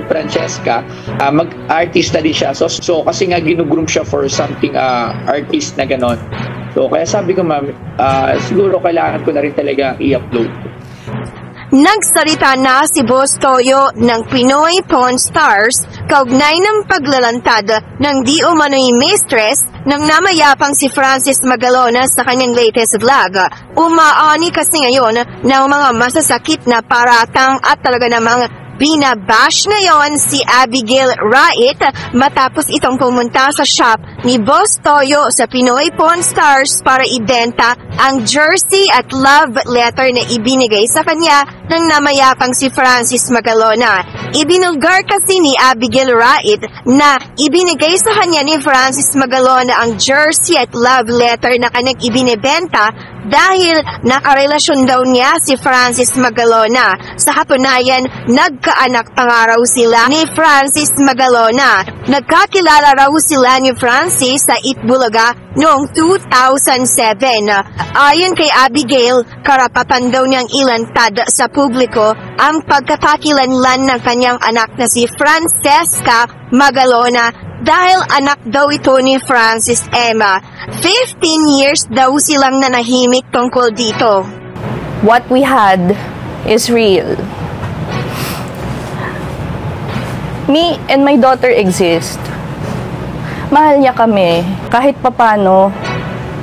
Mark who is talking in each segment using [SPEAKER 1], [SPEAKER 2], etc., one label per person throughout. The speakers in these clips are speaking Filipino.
[SPEAKER 1] Francesca, mag-artista din siya. So kasi nga ginugroom siya for something artist na ganon. So kaya sabi ko ma'am, siguro kailangan ko na rin talaga i-upload.
[SPEAKER 2] Nagsalita na si Boss Toyo ng Pinoy Pawn Stars kaugnay ng paglalantad ng di umano'y mistress ng namayapang si Francis Magalona sa kanyang latest vlog. Umaani kasi ngayon ng mga masasakit na paratang at talaga namang binabash ngayon si Abigail Wright matapos itong pumunta sa shop ni Boss Toyo sa Pinoy Pawn Stars para ibenta ang jersey at love letter na ibinigay sa kanya ng namayapang si Francis Magalona. Ibinulgar kasi ni Abigail Wright na ibinigay sa kanya ni Francis Magalona ang jersey at love letter na kanyang ibinibenta dahil nakarelasyon daw niya si Francis Magalona. Sa katunayan, nagkaanak pa nga raw sila ni Francis Magalona. Nagkakilala raw sila ni Francis sa Itbulaga noong 2007. Ayon kay Abigail, karapatan daw niyang ilantad sa publiko ang pagkakakilanlan ng kanyang anak na si Francesca Magalona dahil anak daw ito ni Francis Emma. 15 years daw silang nanahimik tungkol dito.
[SPEAKER 3] What we had is real. Me and my daughter exist. Mahal niya kami kahit papano.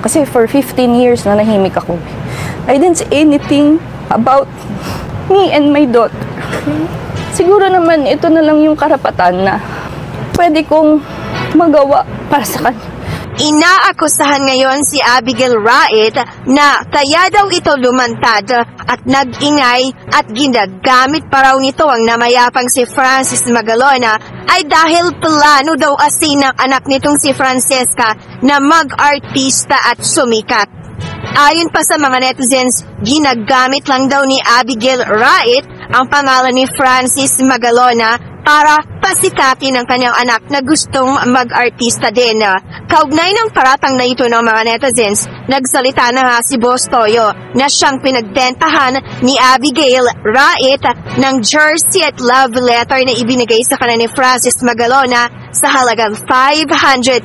[SPEAKER 3] Kasi for 15 years nanahimik ako. I didn't say anything about me and my daughter. Siguro naman ito na lang yung karapatan na pwede kong magawa para sa kanya.
[SPEAKER 2] Inaakusahan ngayon si Abigail Wright na kaya daw ito lumantad at nag-ingay at ginagamit pa raw nito ang namayapang si Francis Magalona ay dahil plano daw asin ng anak nitong si Francesca na mag-artista at sumikat. Ayon pa sa mga netizens, ginagamit lang daw ni Abigail Wright ang pangalan ni Francis Magalona para pasikatin ang kanyang anak na gustong mag-artista din. Kaugnay ng paratang na ito ng mga netizens, nagsalita na nga si Boss Toyo na siyang pinagbentahan ni Abigail Wright ng jersey at love letter na ibinigay sa kanya ni Francis Magalona sa halagang 500,000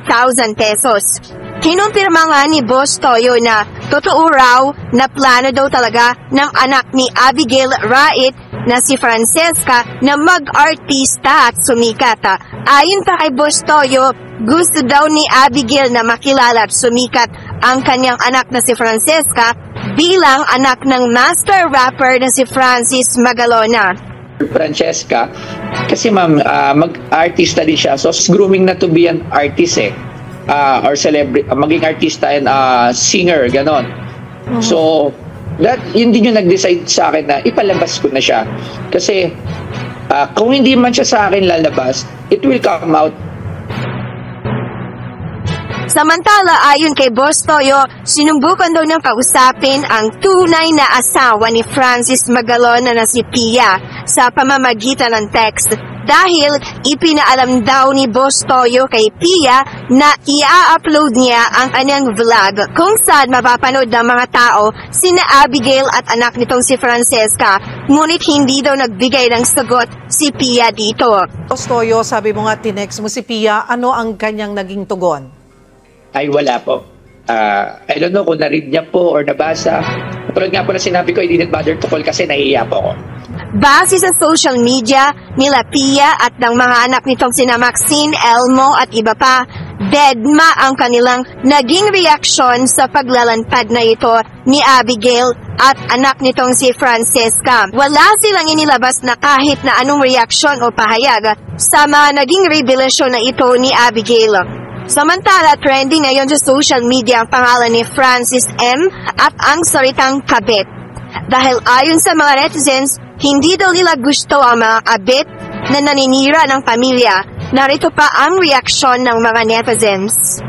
[SPEAKER 2] pesos. Kinumpirma nga ni Boss Toyo na totoo raw na plano daw talaga ng anak ni Abigail Wright na si Francesca na mag-artista at sumikat. Ayon pa kay Boss Toyo, gusto daw ni Abigail na makilala at sumikat ang kanyang anak na si Francesca bilang anak ng master rapper na si Francis Magalona.
[SPEAKER 1] Francesca, kasi ma'am, mag-artista din siya. So grooming na to be an artist or celebrity, maging artista and singer, ganon. So yun din yung nag-decide sa akin na ipalabas ko na siya. Kasi kung hindi man siya sa akin lalabas, it will come out.
[SPEAKER 2] Samantala, ayon kay Boss Toyo, sinubukan daw niyang kausapin ang tunay na asawa ni Francis Magalona na si Pia sa pamamagitan ng text dahil ipinaalam daw ni Boss Toyo kay Pia na i-upload niya ang kanyang vlog kung saan mapapanood ng mga tao sina Abigail at anak nitong si Francesca, ngunit hindi daw nagbigay ng sagot si Pia dito.
[SPEAKER 4] Boss Toyo, sabi mo nga tinext mo si Pia, ano ang kanyang naging tugon?
[SPEAKER 1] Ay wala po. I don't know kung na-read niya po or nabasa. Tulad nga po na sinabi ko, I didn't bother to call kasi nahihiya po ako.
[SPEAKER 2] Base sa social media nila Pia at ng mga anak nitong sina Maxine, Elmo at iba pa, deadma ang kanilang naging reaksyon sa paglalantad na ito ni Abigail at anak nitong si Francesca. Wala silang inilabas na kahit na anong reaksyon o pahayag sa mga naging revelasyon na ito ni Abigail. Samantala, trending ngayon sa social media ang pangalan ni Francis M. at ang salitang kabit. Dahil ayon sa mga netizens, hindi daw nila gusto ang mga kabit na naninira ng pamilya. Narito pa ang reaksyon ng mga netizens.